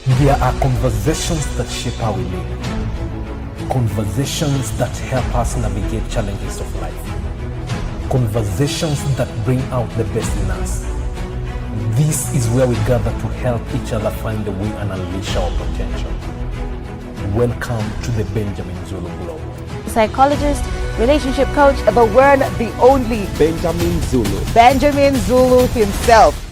There are conversations that shape how we live. Conversations that help us navigate challenges of life. Conversations that bring out the best in us. This is where we gather to help each other find a way and unleash our potential. Welcome to the Benjamin Zulu Globe. Psychologist, relationship coach, the one, the only Benjamin Zulu. Benjamin Zulu himself.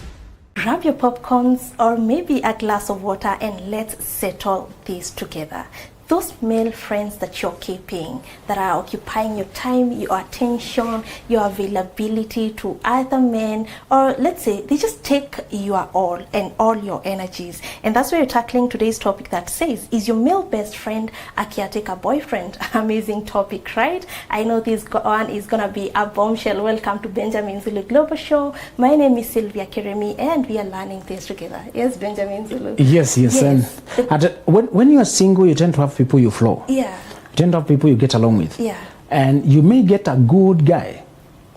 Grab your popcorns or maybe a glass of water and let's settle this together. Those male friends that you're keeping, that are occupying your time, your attention, your availability to other men, or let's say they just take your all and all your energies. And that's why you're tackling today's topic that says, is your male best friend a caretaker boyfriend? Amazing topic, right? I know this one is gonna be a bombshell. Welcome to Benjamin Zulu Global Show. My name is Sylvia Keremi and we are learning this together. Yes, Benjamin Zulu? Yes. And when you are single, you tend to have people you flow. Yeah. You tend to have people you get along with. Yeah. And you may get a good guy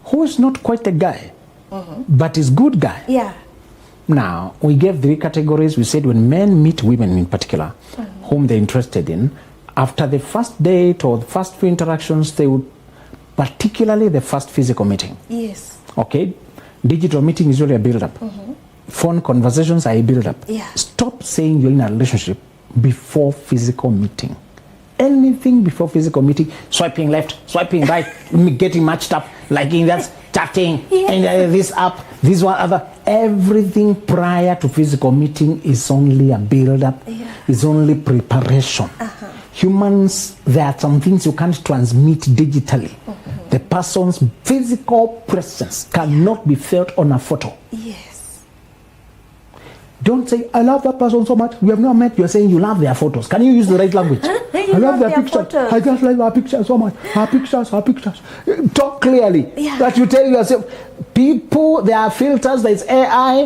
who is not quite a guy, but is good guy. Yeah. Now, we gave 3 categories. We said when men meet women in particular, whom they're interested in, after the first date or the first few interactions, they would, particularly the first physical meeting. Yes. Okay? Digital meeting is really a build-up. Phone conversations are a build-up. Yeah. Stop saying you're in a relationship before physical meeting. Anything before physical meeting, swiping left, swiping right, getting matched up, liking that, chatting, and this up, this one other. Everything prior to physical meeting is only a build-up, is only preparation. Humans, there are some things you can't transmit digitally. The person's physical presence cannot be felt on a photo. Yes. Don't say, I love that person so much. We have not met. You're saying you love their photos. Can you use the right language? I love their pictures. photos. I just like our pictures so much. Our pictures. Talk clearly. Yeah. That you tell yourself, people, there are filters, there's AI.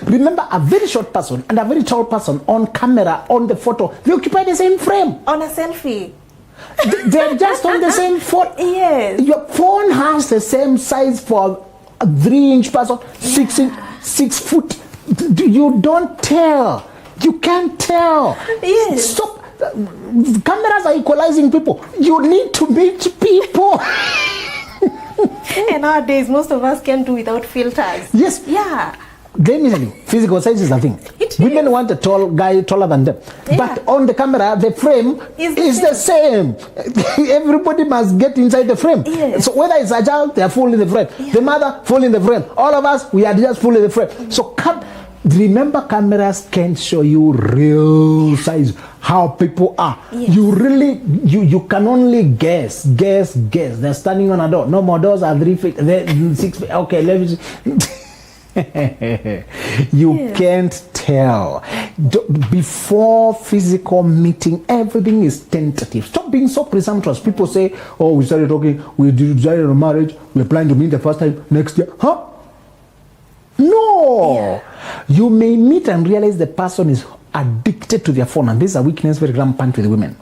Remember, a very short person and a very tall person on camera, on the photo, they occupy the same frame. On a selfie. They're just on the same phone. Yes. Your phone has the same size for a 3-inch person, 6 foot. You don't tell. You can't tell. Yes. Stop. Cameras are equalizing people. You need to meet people. And nowadays, most of us can do without filters. Yes. Yeah. Let me tell you, physical size is a thing. Women want a tall guy taller than them. Yeah. But on the camera, the frame Is the same. Everybody must get inside the frame. Yes. So whether it's a child, they are full in the frame. Yeah. The mother, full in the frame. All of us, we are just full in the frame. So remember, cameras can show you real size, how people are. Yes. You really, you can only guess. They're standing on a door. No more doors are 3 feet, 6 feet. Okay, let me see. You can't tell. Before physical meeting, everything is tentative. Stop being so presumptuous. People say, oh, we started talking, we decided on marriage, we're planning to meet the first time next year. Huh? No. Yeah. You may meet and realize the person is addicted to their phone, and this is a weakness very rampant with women.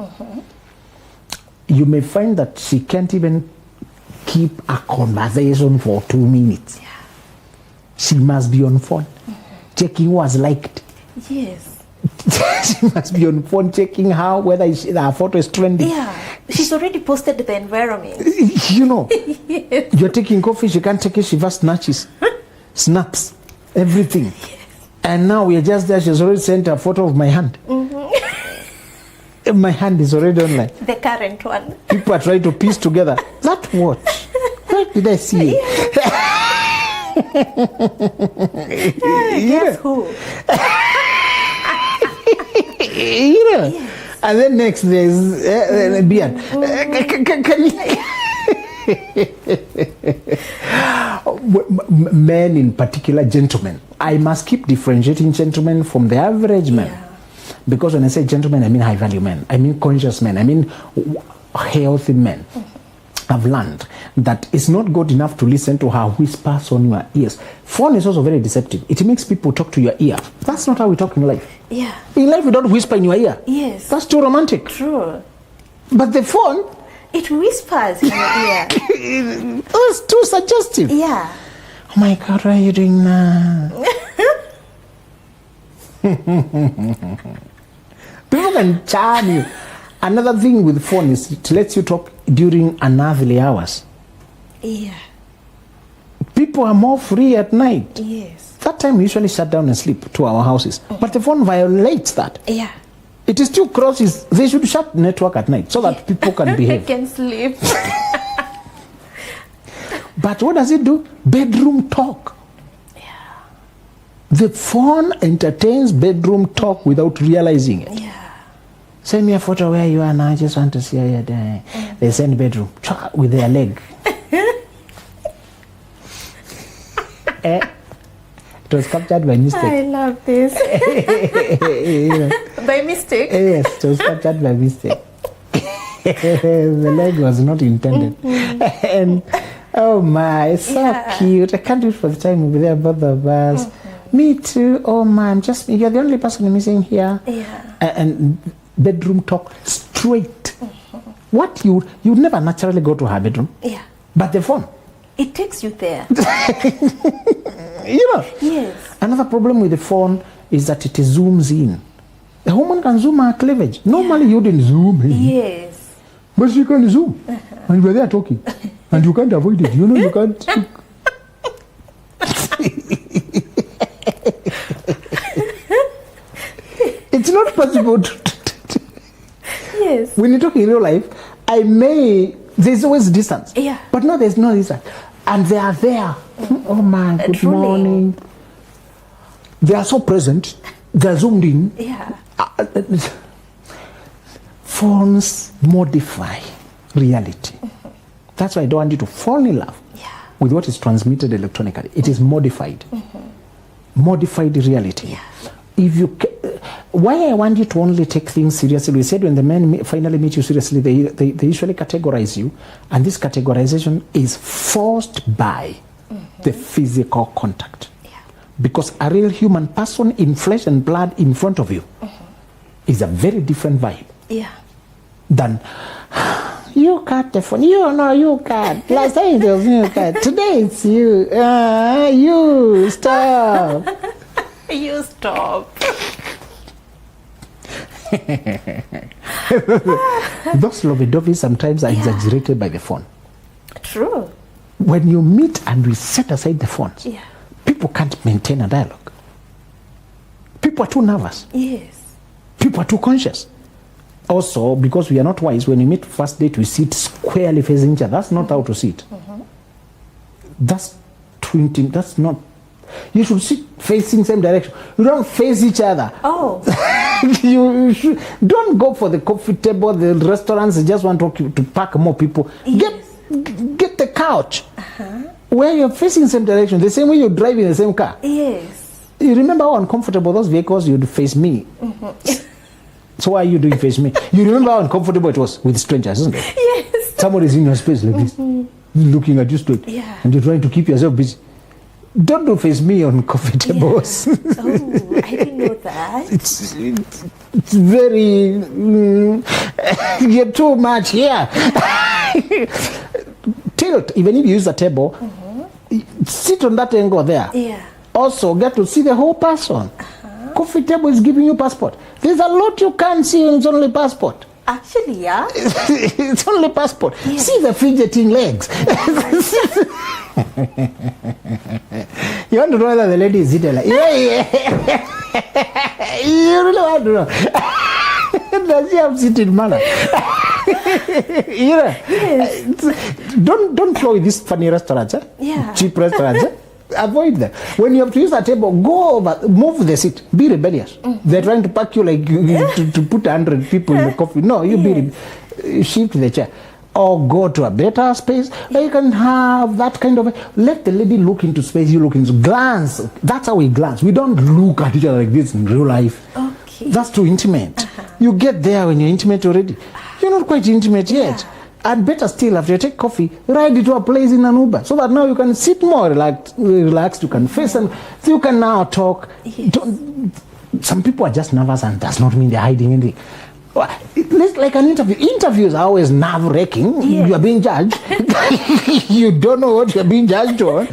You may find that she can't even keep a conversation for 2 minutes. Yeah. She must be on phone, checking who has liked. Yes. She must be on phone checking whether her photo is trending. Yeah. She's already posted the environment. You know, Yes. you're taking coffee, she can't take it, she first snatches, snaps, everything. Yes. And now we're just there, she's already sent a photo of my hand. My hand is already online. The current one. People are trying to piece together. That watch, where did I see it? Guess who? You know. And then next there's beard. Can you? Men in particular, gentlemen. I must keep differentiating gentlemen from the average man. Yeah. Because when I say gentlemen, I mean high value men. I mean conscious men. I mean healthy men. I've learned that it's not good enough to listen to her whispers on your ears. Phone is also very deceptive. It makes people talk to your ear. That's not how we talk in life. Yeah. In life, we don't whisper in your ear. Yes. That's too romantic. True. But the phone, It whispers in your ear. it's too suggestive. Yeah. Oh my God, what are you doing now? People can charm you. Another thing with phone is it lets you talk during unearthly hours. Yeah. People are more free at night. Yes. That time we usually shut down and sleep to our houses. But the phone violates that. Yeah. It is still crosses. They should shut network at night so that people can behave. They can sleep. But what does it do? Bedroom talk. Yeah. The phone entertains bedroom talk without realizing it. Yeah. Send me a photo where you are now. I just want to see how you're doing. They send bedroom with their leg. It was captured by mistake. I love this. By mistake? Yes, it was captured by mistake. The leg was not intended. And oh my, it's so cute. I can't wait for the time we'll be there, both of us. Me too. Oh my, you're the only person missing here. Yeah. And bedroom talk straight. What you'd never naturally go to her bedroom. Yeah. But the phone. It takes you there. You know? Yes. Another problem with the phone is that it zooms in. A woman can zoom her cleavage. Normally you didn't zoom in. Yes. But she can zoom. And we're there talking. And you can't avoid it. You know you can't. It's not possible to. Yes. When you talk in real life, there's always distance. Yeah. But no, there's no distance. And they are there. Oh man, good morning. They are so present. They're zoomed in. Yeah. Phones modify reality. That's why I don't want you to fall in love with what is transmitted electronically. It is modified. Modified reality. Yeah. Why I want you to only take things seriously, we said when the men finally meet you seriously, they usually categorize you, and this categorization is forced by the physical contact. Yeah. Because a real human person in flesh and blood in front of you is a very different vibe than you cut the phone. You cut. Last time it was you cut. Today it's you. You stop. You stop. Those lovey-dovey sometimes are exaggerated by the phone. True. When you meet and we set aside the phones, people can't maintain a dialogue. People are too nervous. Yes. People are too conscious. Also, because we are not wise, when we meet first date, we sit squarely facing each other. That's not how to sit. That's too intimate. That's not. You should sit facing same direction. You don't face each other. Oh. You don't go for the coffee table, the restaurants. You just want to pack more people. Yes. Get the couch where you're facing same direction, the same way you're driving the same car. Yes. You remember how uncomfortable those vehicles you'd face me. So why are you doing face me? You remember how uncomfortable it was with strangers, isn't it? Yes. Somebody's in your space like this, looking at you straight, and you're trying to keep yourself busy. Don't do face me on coffee tables. Oh, I didn't know that. It's very you're too much here. Tilt. Even if you use a table, sit on that angle there. Yeah. Also get to see the whole person. Coffee table is giving you passport. There's a lot you can't see, and it's only passport. Actually, yeah. It's only passport. Yes. See the fidgeting legs. You want to know whether the lady is sitting like, You really want to know. Does she have sitting manner? Yes. Don't flow with these funny restaurants, cheap restaurants. Avoid them. When you have to use a table, go over, move the seat. Be rebellious. They're trying to pack you like to put 100 people in the coffee. No, shift the chair. Or go to a better space where you can have that kind of. Let the lady look into space, you look into glance. That's how we glance. We don't look at each other like this in real life. Okay. That's too intimate. You get there when you're intimate already. You're not quite intimate yet. And better still, after you take coffee, ride it to a place in an Uber, so that now you can sit more relaxed, you can face and so you can now talk. Yes. Some people are just nervous, and does not mean they're hiding anything. It's like an interview. Interviews are always nerve-wracking. Yes. You are being judged. You don't know what you're being judged on.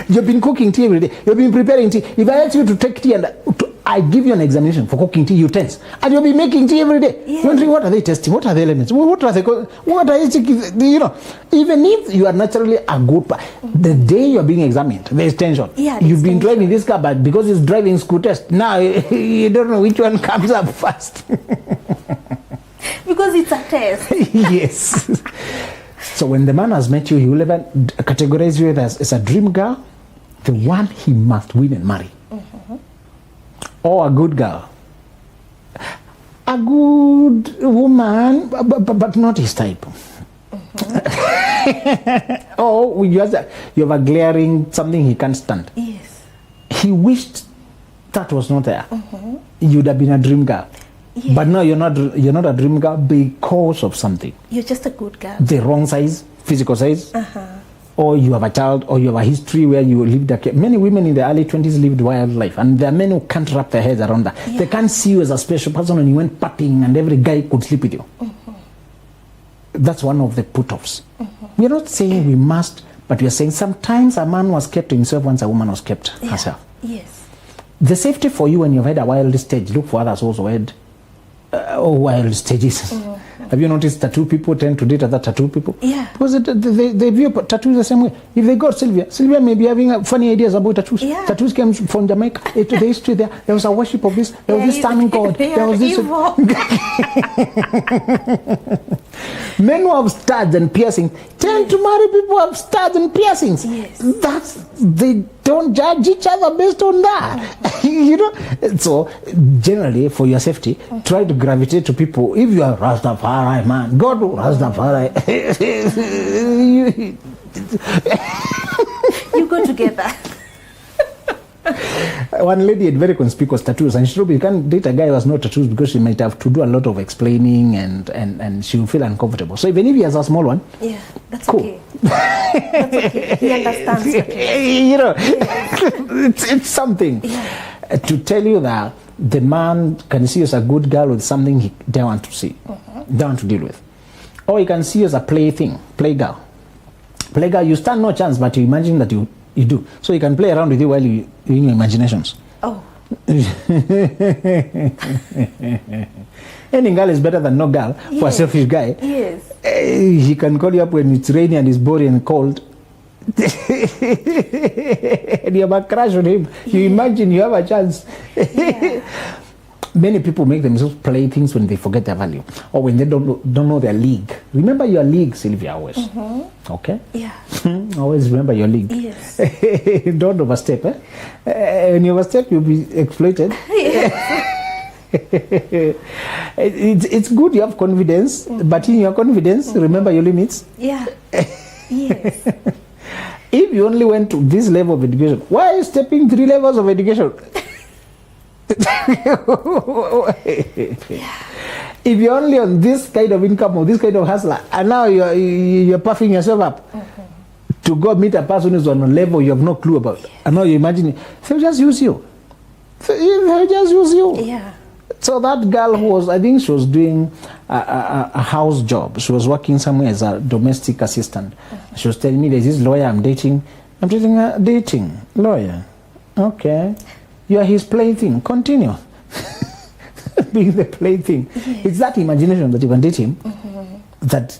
You've been cooking tea every day. You've been preparing tea. If I ask you to take tea and to I give you an examination for cooking tea, you tense. And you'll be making tea every day. Yeah. Wondering what are they testing? What are the elements? What are they, you know, even if you are naturally a good the day you're being examined, there's tension. Yeah, you've been driving this car, but because it's driving school test, now you don't know which one comes up first. Because it's a test. Yes. So when the man has met you, he will ever categorize you as a dream girl, the one he must win and marry. Or a good girl. A good woman, but not his type. Or you have a glaring something he can't stand. Yes. He wished that was not there. You'd have been a dream girl. Yeah. But no, you're not a dream girl because of something. You're just a good girl. The wrong size, physical size. Or you have a child, or you have a history where you lived many women in the early 20s lived wild life, and there are men who can't wrap their heads around that. Yeah. They can't see you as a special person and you went partying and every guy could sleep with you. That's one of the put-offs. We're not saying we must, but we're saying sometimes a man was kept to himself once a woman was kept herself. Yes. The safety for you when you've had a wild stage, look for others also had wild stages. Have you noticed tattoo people tend to date other tattoo people? Yeah. Because they view tattoos the same way. If they got Sylvia may be having funny ideas about tattoos. Yeah. Tattoos came from Jamaica. The history there was a worship of this. There was this standing god. There was this. Men who have studs and piercings tend to marry people who have studs and piercings. Yes. They don't judge each other based on that. You know. So generally, for your safety, try to gravitate to people. If you are Rastafari man, go to Rastafari. You go together. One lady had very conspicuous tattoos, and she told me you can't date a guy who has no tattoos because she might have to do a lot of explaining and she will feel uncomfortable. So even if he has a small one, yeah, that's cool. Okay. That's okay. He understands tattoos. You know, it's something to tell you that the man can see you as a good girl with something he don't want to see, don't want to deal with, or he can see you as a play girl, you stand no chance, but you imagine that you do, so he can play around with you while you in your imaginations. Oh. Any girl is better than no girl for a selfish guy. Yes. He can call you up when it's rainy and it's boring and cold. And you have a crush on him. You imagine you have a chance. Many people make themselves play things when they forget their value or when they don't know their league. Remember your league, Sylvia, always. Okay? Yeah. Always remember your league. Yes. Don't overstep. When you overstep, you'll be exploited. It's good you have confidence, but in your confidence, remember your limits. Yeah. Yes. If you only went to this level of education, why are you stepping 3 levels of education? If you're only on this kind of income or this kind of hustler, and now you're puffing yourself up to go meet a person who's on a level you have no clue about, and now you imagine they'll just use you. Yeah. So that girl who was, I think she was doing a house job. She was working somewhere as a domestic assistant. She was telling me, there's this lawyer I'm dating. I'm dating lawyer. Okay. You are his plaything. Continue. Being the plaything. It's that imagination that you can date him that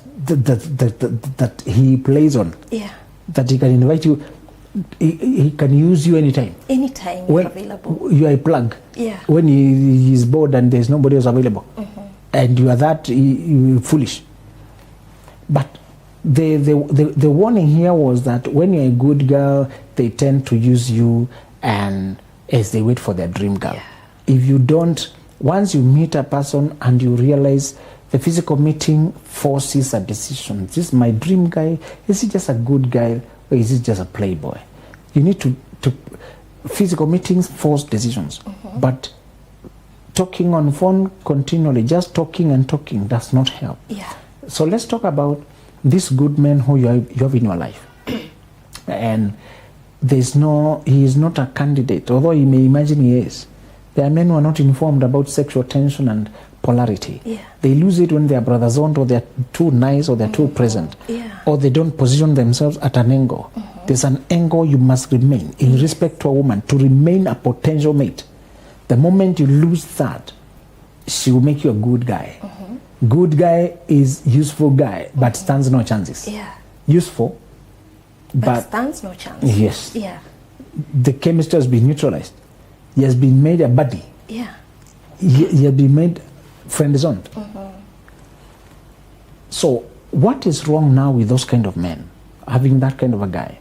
he plays on. Yeah. That he can invite you. He can use you anytime. Anytime you're available. You are a plug. Yeah. When he's bored and there's nobody else available. And you are that foolish. But the warning here was that when you're a good girl, they tend to use you and as they wait for their dream girl. Yeah. If you don't, once you meet a person and you realize the physical meeting forces a decision. Is this my dream guy? Is he just a good guy? Or is he just a playboy? You need to physical meetings force decisions. But talking on phone continually, just talking and talking does not help. Yeah. So let's talk about this good man who you have in your life. And he is not a candidate, although you may imagine he is. There are men who are not informed about sexual tension and polarity. Yeah. They lose it when they are brothers-owned, or they're too nice, or they're too present. Yeah. Or they don't position themselves at an angle. There's an angle you must remain in respect to a woman, to remain a potential mate. The moment you lose that, she will make you a good guy. Good guy is useful guy, but stands no chances. Yeah. Useful, But stands no chance. yes. Yeah. The chemistry has been neutralized. He has been made a buddy. Yeah. He has been made friend zoned. So what is wrong now with those kind of men, having that kind of a guy?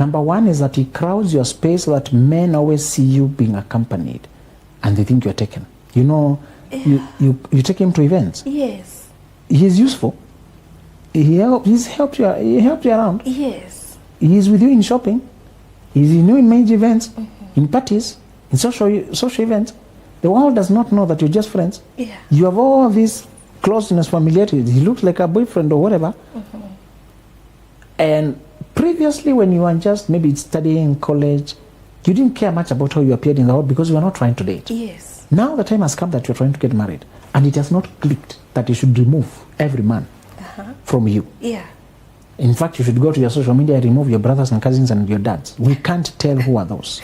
Number one is that he crowds your space, that men always see you being accompanied and they think you're taken. You know, you take him to events. Yes. He's useful. He's helped you around. Yes. He's with you in shopping. He's in you in major events, in parties, in social events. The world does not know that you're just friends. Yeah. You have all this closeness, familiarity. He looks like a boyfriend or whatever. And previously, when you were just maybe studying in college, you didn't care much about how you appeared in the world because you were not trying to date. Yes. Now the time has come that you're trying to get married, and it has not clicked that you should remove every man from you. Yeah. In fact, you should go to your social media and remove your brothers and cousins and your dads. We can't tell who are those.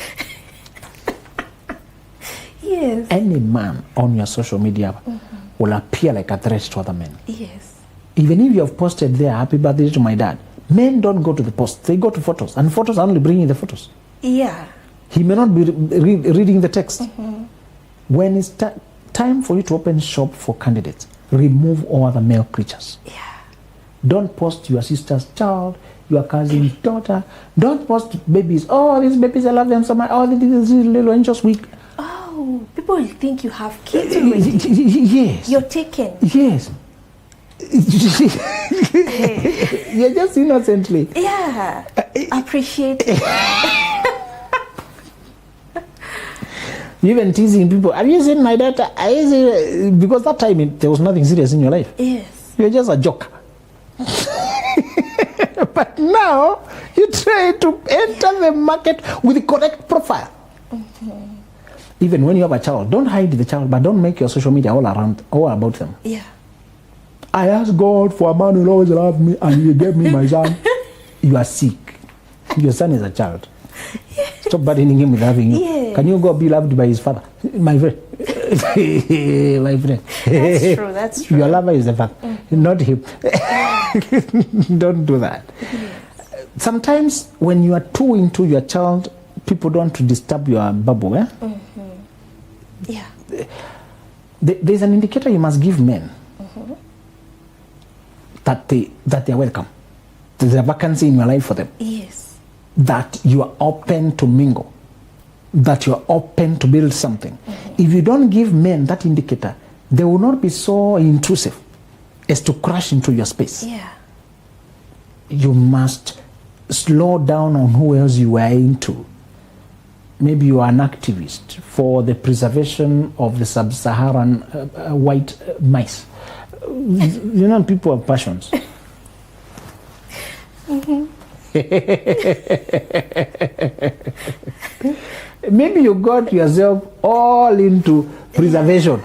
Yes. Any man on your social media will appear like a threat to other men. Yes. Even if you have posted there, happy birthday to my dad, men don't go to the post. They go to photos, and photos are only bringing the photos. Yeah. He may not be reading the text. When it's time for you to open shop for candidates, remove all other male creatures. Yeah. Don't post your sister's child, your cousin's daughter. Don't post babies. Oh, these babies, I love them so much. Oh, this is little angels weak. Oh, people will think you have kids already. Yes. You're taken. Yes. You're just innocently. Yeah. Appreciate it. Even teasing people. Have you seen my daughter? Because that time there was nothing serious in your life. Yes. You're just a joke. But now you try to enter the market with the correct profile. Even when you have a child, don't hide the child, but don't make your social media all about them. Yeah. I asked God for a man who always loved me, and He gave me my son. You are sick. Your son is a child. Stop burdening him with having you. Yes. Can you go be loved by his father? My friend. My friend. That's true. That's true. Your lover is the father, not him. Don't do that. Sometimes when you are too into your child, people don't want to disturb your bubble. Yeah. There's an indicator you must give men that they are welcome. There's a vacancy in your life for them. Yes. That you are open to mingle, that you are open to build something. If you don't give men that indicator, they will not be so intrusive as to crash into your space. Yeah. You must slow down on who else you are into. Maybe you are an activist for the preservation of the sub-Saharan white mice. You know, people have passions. Maybe you got yourself all into preservation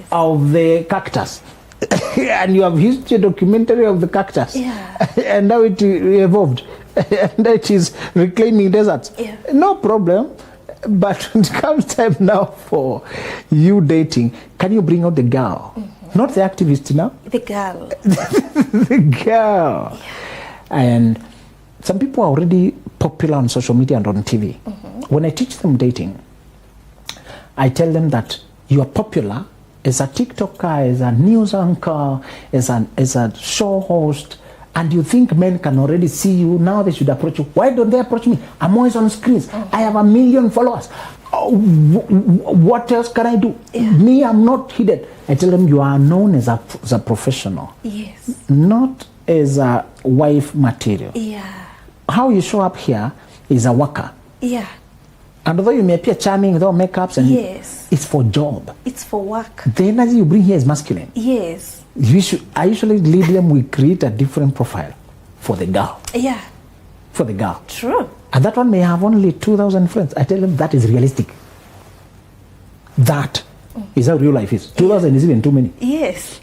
of the cactus. And you have history documentary of the cactus. Yeah. And now it evolved. And it is reclaiming deserts. Yeah. No problem. But when it comes time now for you dating, can you bring out the girl? Not the activist now. The girl. The girl. Yeah. And some people are already popular on social media and on TV. When I teach them dating, I tell them that you are popular as a TikToker, as a news anchor, as a show host, and you think men can already see you. Now they should approach you. Why don't they approach me? I'm always on screens. I have 1 million followers. What else can I do? Me, I'm not hidden. I tell them you are known as a professional. Yes. Not as a wife material. Yeah. How you show up here is a worker. Yeah. And although you may appear charming with all makeups, and it's for job. It's for work. The energy you bring here is masculine. Yes. I usually lead them, we create a different profile for the girl. Yeah. For the girl. True. And that one may have only 2,000 friends. I tell them that is realistic. That is how real life is. 2,000 is even too many. Yes.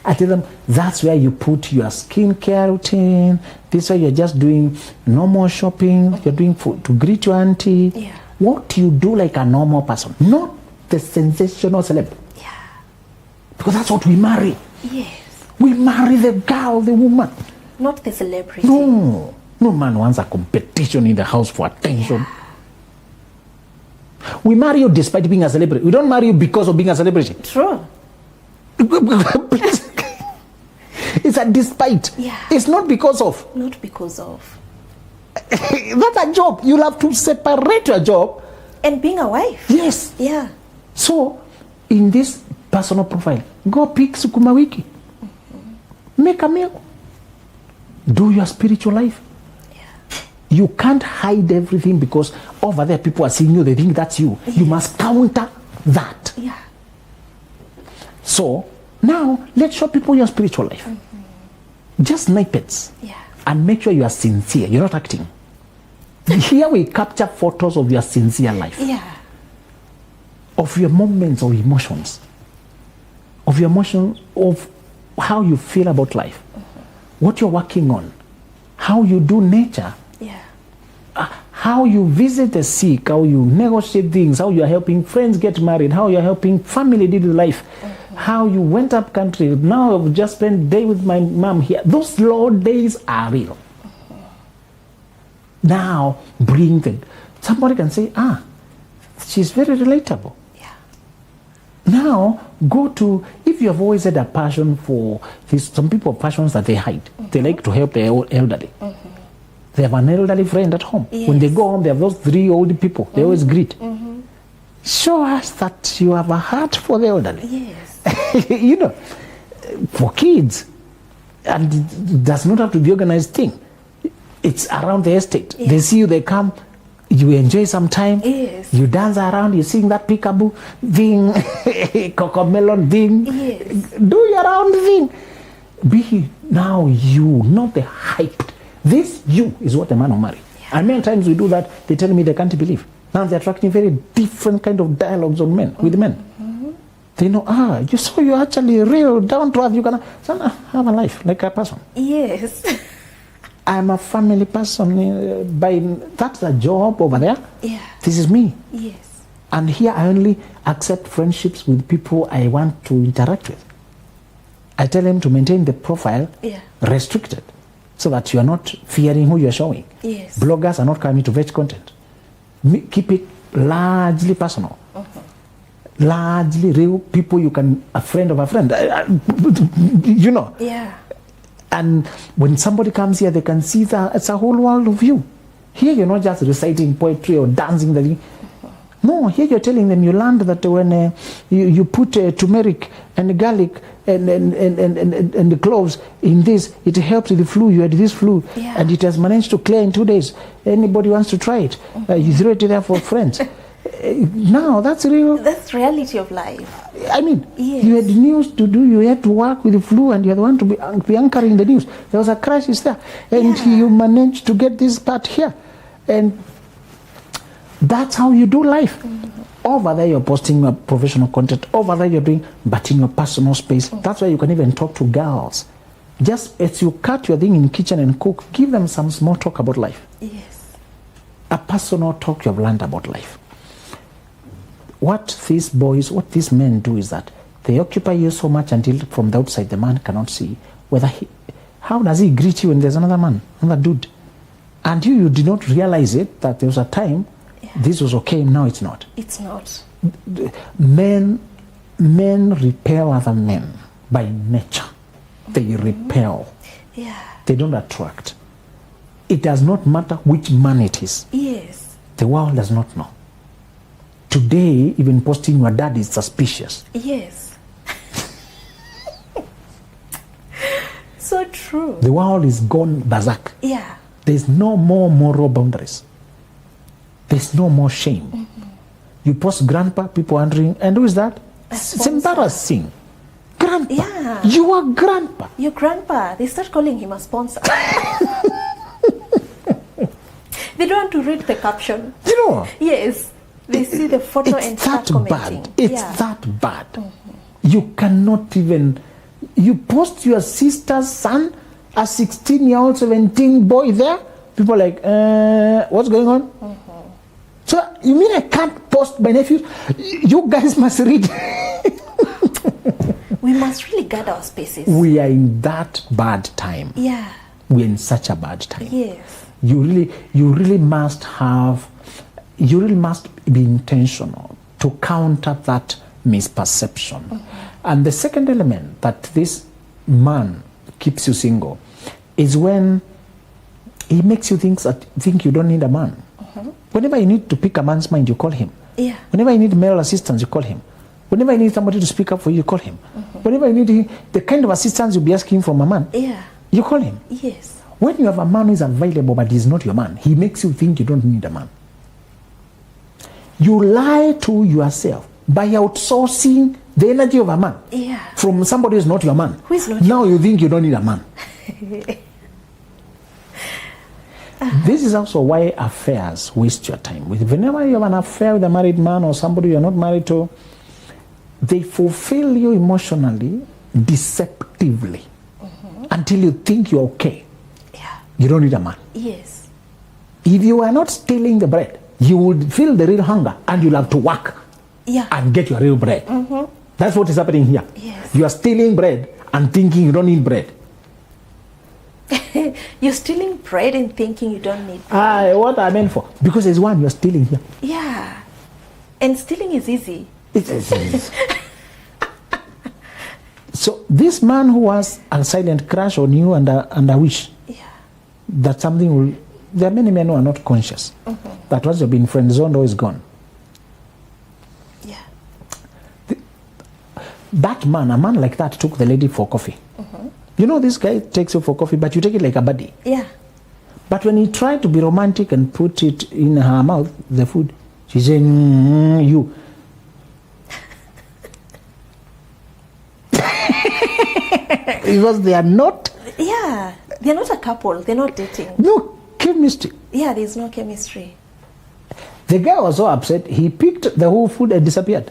I tell them that's where you put your skincare routine. This way you're just doing normal shopping. You're doing to greet your auntie. Yeah. what you do like a normal person, not the sensational celeb. Yeah. Because that's what we marry. Yes. We marry the girl, the woman. Not the celebrity. No. No man wants a competition in the house for attention. Yeah. We marry you despite being a celebrity. We don't marry you because of being a celebrity. True. It's a despite. Yeah. It's not because of. Not because of. That's a job. You'll have to separate your job. And being a wife. Yes. Yeah. So, in this personal profile, go pick Sukuma Wiki. Make a meal. Do your spiritual life. Yeah. You can't hide everything because over there people are seeing you, they think that's you. Yes. You must counter that. Yeah. So, now let's show people your spiritual life. Just snippets. Yeah. And make sure you are sincere. You're not acting. Here we capture photos of your sincere life. Yeah. Of your moments of emotions. Of your emotions, of how you feel about life. What you're working on. How you do nature. Yeah. How you visit the sick. How you negotiate things. How you're helping friends get married. How you're helping family deal with life. How you went up country. Now I've just spent a day with my mom here. Those slow days are real. Now bring the, somebody can say, she's very relatable. Yeah. Now go to, if you have always had a passion for this, some people have passions that they hide. They like to help the elderly. They have an elderly friend at home. Yes. When they go home, they have those 3 old people. They always greet. Show us that you have a heart for the elderly. Yes. You know, for kids, and it does not have to be organized thing. It's around the estate. Yeah. They see you, they come, you enjoy some time. Yes. You dance around, you sing that peekaboo thing, cocomelon thing. Yes. Do your own thing. Be now you, not the hyped. This you is what a man will marry. Yeah. And many times we do that, they tell me they can't believe. Now they're attracting very different kind of dialogues on men, with men. They know, you saw you're actually real, down to earth, you can have a life like a person. Yes. I'm a family person, that's a job over there. Yeah. This is me. Yes. And here I only accept friendships with people I want to interact with. I tell them to maintain the profile restricted, so that you are not fearing who you are showing. Yes. Bloggers are not coming to fetch content. Keep it largely personal. Largely real people, you can, a friend of a friend, you know. Yeah. And when somebody comes here, they can see that it's a whole world of you. Here you're not just reciting poetry or dancing the thing. No, here you're telling them you learned that when you put turmeric and garlic and the cloves in this, it helps with the flu. You had this flu, and it has managed to clear in 2 days. Anybody wants to try it, you throw it there for friends. Now that's real. That's reality of life. I mean, you had news to do, you had to work with the flu, and you had one to be anchoring the news. There was a crisis there, and you managed to get this part here. And that's how you do life. Over there you're posting your professional content, over there you're doing, but in your personal space, that's why you can even talk to girls. Just as you cut your thing in the kitchen and cook, give them some small talk about life. Yes. A personal talk you have learned about life. What these boys, what these men do is that they occupy you so much until from the outside the man cannot see whether how does he greet you when there's another man, another dude. And you did not realize it, that there was a time this was okay, now it's not. It's not. Men repel other men by nature. They repel. Yeah. They don't attract. It does not matter which man it is. Yes. The world does not know. Today, even posting your dad is suspicious. Yes. So true. The world is gone berserk. Yeah. There's no more moral boundaries. There's no more shame. You post grandpa, people wondering, and who is that? It's embarrassing. Grandpa. Yeah. You are grandpa. Your grandpa. They start calling him a sponsor. They don't want to read the caption. You know? Yes. They see the photo and start commenting. It's that bad. You cannot even, you post your sister's son, a 16-year-old, 17 boy there, people are like, what's going on? So You mean I can't post my nephews? You guys must read. We must really guard our spaces. We are in that bad time. Yeah. We're in such a bad time. Yes. You really must be intentional to counter that misperception. Mm-hmm. And the second element that this man keeps you single is when he makes you think you don't need a man. Mm-hmm. Whenever you need to pick a man's mind, you call him. Yeah. Whenever you need male assistance, you call him. Whenever you need somebody to speak up for you, you call him. Mm-hmm. Whenever you need the kind of assistance you'll be asking from a man, yeah, you call him. Yes. When you have a man who is available but he's not your man, he makes you think you don't need a man. You lie to yourself by outsourcing the energy of a man from somebody who's not your man. Who is not now you think you don't need a man. This is also why affairs waste your time. Whenever you have an affair with a married man or somebody you're not married to, they fulfill you emotionally, deceptively, until you think you're okay. Yeah. You don't need a man. Yes. If you are not stealing the bread, you would feel the real hunger and you'll have to work and get your real bread. Mm-hmm. That's what is happening here. Yes. You are stealing bread and thinking you don't need bread. You're stealing bread and thinking you don't need bread. What I meant for? Because there's one you're stealing here. Yeah. And stealing is easy. It is. So this man who has a silent crush on you and a wish that something will... There are many men who are not conscious that once you've been friend zoned or is gone. Yeah. That man, a man like that, took the lady for coffee. You know, this guy takes you for coffee, but you take it like a buddy. Yeah. But when he tried to be romantic and put it in her mouth, the food, she said, you. Because they are not... Yeah. They're not a couple. They're not dating. No chemistry. Yeah, there's no chemistry. The guy was so upset, he picked the whole food and disappeared.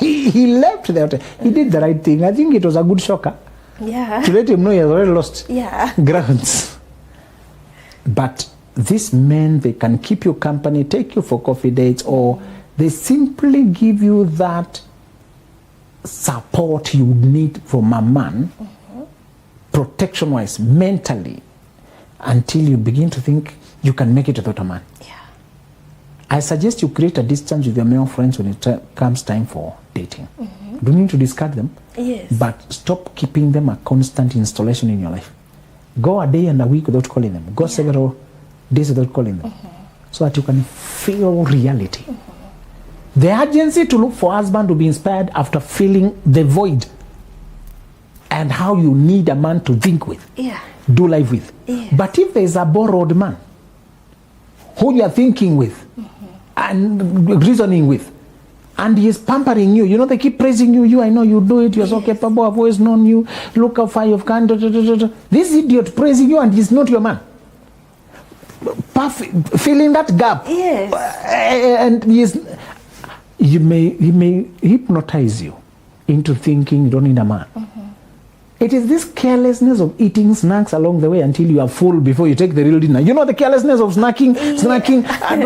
He left the hotel. He did the right thing. I think it was a good shocker. Yeah. To let him know he has already lost grounds. But these men, they can keep you company, take you for coffee dates, or they simply give you that support you need from a man, protection-wise, mentally, until you begin to think you can make it without a man. Yeah. I suggest you create a distance with your male friends when it comes time for dating. You don't need to discard them, but stop keeping them a constant installation in your life. Go a day and a week without calling them. Go several days without calling them, so that you can feel reality. The urgency to look for a husband to be inspired after feeling the void and how you need a man to think with, do life with. But if there is a borrowed man who you are thinking with and reasoning with, and he is pampering you, you know, they keep praising you, I know you do it, you're so capable, I've always known you, look how far you've gone, this idiot praising you and he's not your man. Filling that gap. And he may hypnotize you into thinking you don't need a man. It is this carelessness of eating snacks along the way until you are full before you take the real dinner. You know, the carelessness of snacking,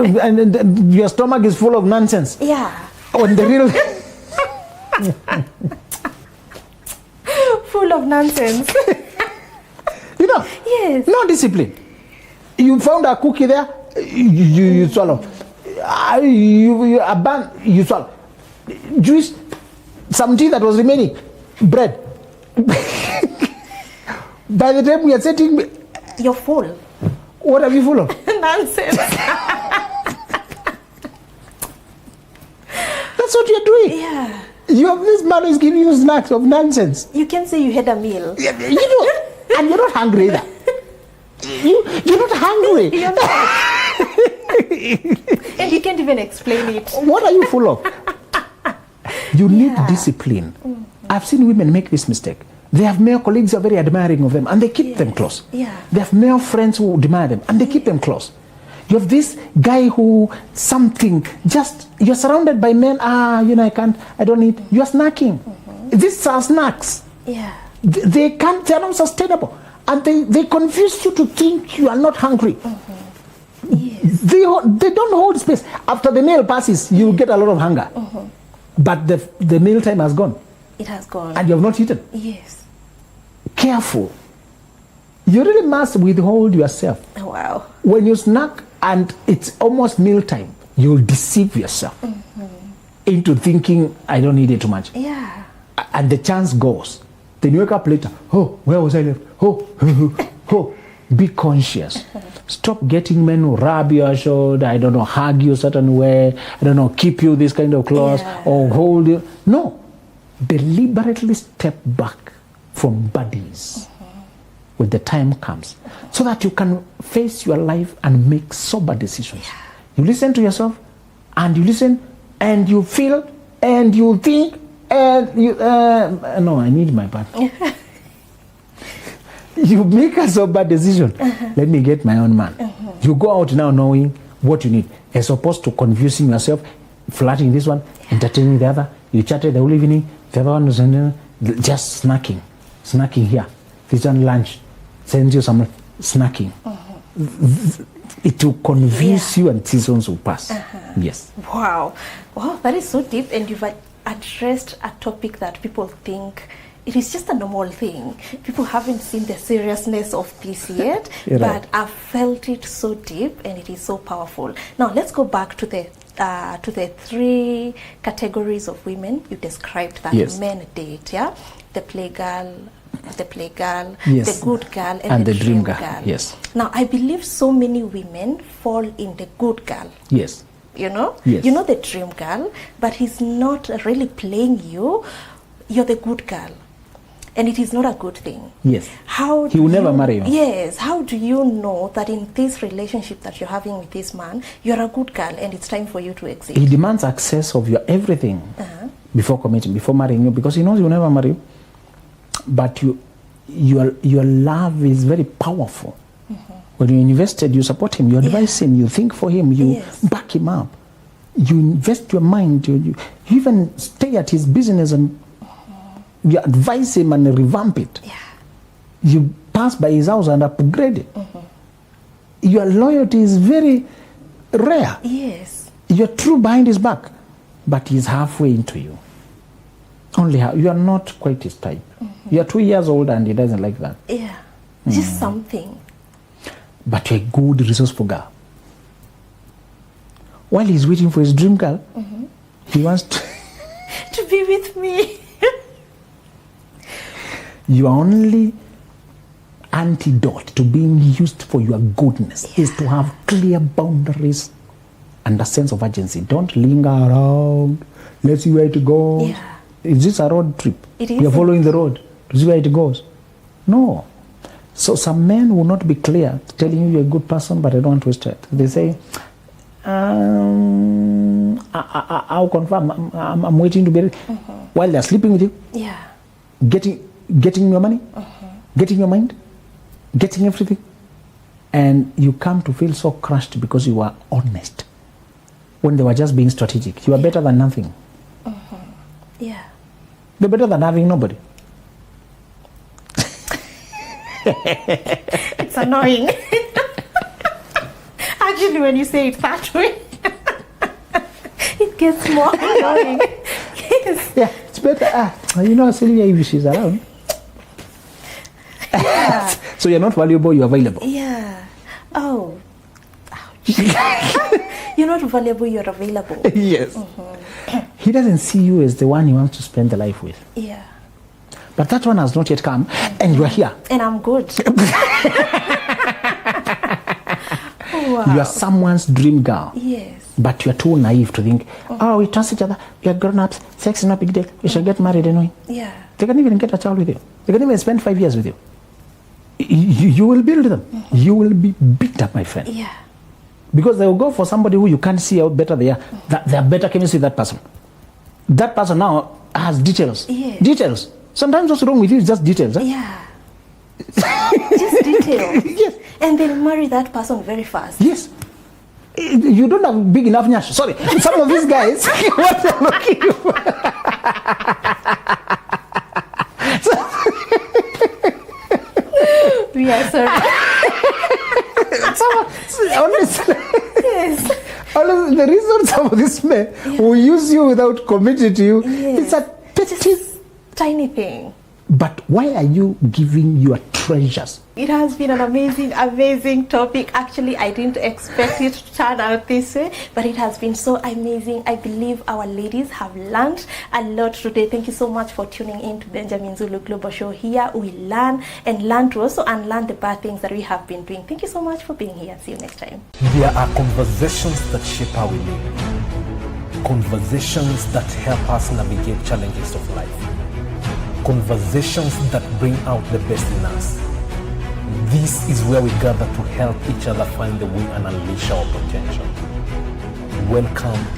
and your stomach is full of nonsense. When the real... full of nonsense. You know, no discipline. You found a cookie there, you swallow. You swallow. Juice, some tea that was remaining, bread. By the time we are setting... You're full. What are you full of? Nonsense. That's what you're doing. You have this man who's giving you snacks of nonsense. You can say you had a meal. You know, and you're not hungry either. You're not hungry. You're not. And you can't even explain it. What are you full of? You need discipline. I've seen women make this mistake. They have male colleagues who are very admiring of them and they keep them close. They have male friends who admire them and they keep them close. You have this guy who you're surrounded by men, I don't need, you're snacking. These are snacks. They're not sustainable. And they confuse you to think you are not hungry. They don't hold space. After the meal passes, you get a lot of hunger. But the meal time has gone. It has gone. And you have not eaten. Yes. Careful. You really must withhold yourself. Wow. When you snack and it's almost meal time, you'll deceive yourself into thinking, I don't need it too much. Yeah. And the chance goes. Then you wake up later. Oh, where was I left? Oh. Be conscious. Stop getting men who rub your shoulder, I don't know, hug you a certain way, I don't know, keep you this kind of clothes, or hold you. No. Deliberately step back from buddies when the time comes, so that you can face your life and make sober decisions. You listen to yourself, and you listen, and you feel, and you think, and you, no, I need my partner. You make a sober decision. Let me get my own man. You go out now knowing what you need, as opposed to confusing yourself, flirting this one, entertaining the other. You chatted the whole evening, the other one was just snacking here. This one lunch, sends you some snacking. It will confuse you and seasons will pass. Yes. Wow, that is so deep, and you've addressed a topic that people think it is just a normal thing. People haven't seen the seriousness of this yet, but I've felt it so deep, and it is so powerful. Now let's go back to the 3 categories of women you described that men date. Yeah, the playgirl, the good girl, and the dream girl. Yes. Now I believe so many women fall in the good girl. Yes. You know, yes. You know the dream girl, but he's not really playing you. You're the good girl. And it is not a good thing. Yes. He will never marry you. Yes. How do you know that in this relationship that you're having with this man, you're a good girl and it's time for you to exit? He demands access of your everything before committing, before marrying you, because he knows he will never marry you. But your love is very powerful. When you invested, you support him, you advise him, you think for him, you back him up. You invest your mind, you even stay at his business and you advise him and revamp it. Yeah. You pass by his house and upgrade it. Your loyalty is very rare. Yes. You're true behind his back, but he's halfway into you. Only you are not quite his type. You are 2 years old and he doesn't like that. Yeah. Just something. But you're a good, resourceful girl. While he's waiting for his dream girl, he wants to be with me. Your only antidote to being used for your goodness is to have clear boundaries and a sense of urgency. Don't linger around. Let's see where it goes. Yeah. Is this a road trip? It is. You're following the road to see where it goes. No. So some men will not be clear, telling you you're a good person, but I don't want to waste it. They say, I'll confirm. I'm waiting to be ready. While they're sleeping with you. Yeah. Getting your money, getting your mind, getting everything. And you come to feel so crushed because you were honest when they were just being strategic. You are better than nothing. Yeah. They're better than having nobody. It's annoying. Actually, when you say it that way, it gets more annoying. Yes. Yeah, it's better. Sylvia, if she's around. Yeah. So you're not valuable, you're available. Yeah. Oh. You're not valuable, you're available. Yes. He doesn't see you as the one he wants to spend the life with. Yeah. But that one has not yet come, and you're here. And I'm good. Wow. You are someone's dream girl. Yes. But you're too naive to think, we trust each other, we are grown-ups, sex is not a big deal, we should get married anyway. Yeah. They can even get a child with you. They can even spend 5 years with you. You will build them. You will be beat up, my friend. Yeah. Because they will go for somebody who you can't see how better they are. They are better chemistry with that person. That person now has details. Yes. Details. Sometimes what's wrong with you is just details. Huh? Yeah. Just details. Yes. And they'll marry that person very fast. Yes. You don't have big enough nyash. Sorry. Some of these guys, what they're looking for. We are sorry. Honestly. Yes. of these men will use you without committing to you. Yes. It's a petty, tiny thing. but why are you giving your treasures? It has been an amazing topic. Actually, I didn't expect it to turn out this way, but it has been so amazing. I believe our ladies have learned a lot today. Thank you so much for tuning in to Benjamin Zulu Global Show. Here we learn to also unlearn the bad things that we have been doing. Thank you so much for being here. See you next time. There are conversations that shape how we live. Conversations that help us navigate challenges of life. Conversations that bring out the best in us. This is where we gather to help each other find the way and unleash our potential. Welcome to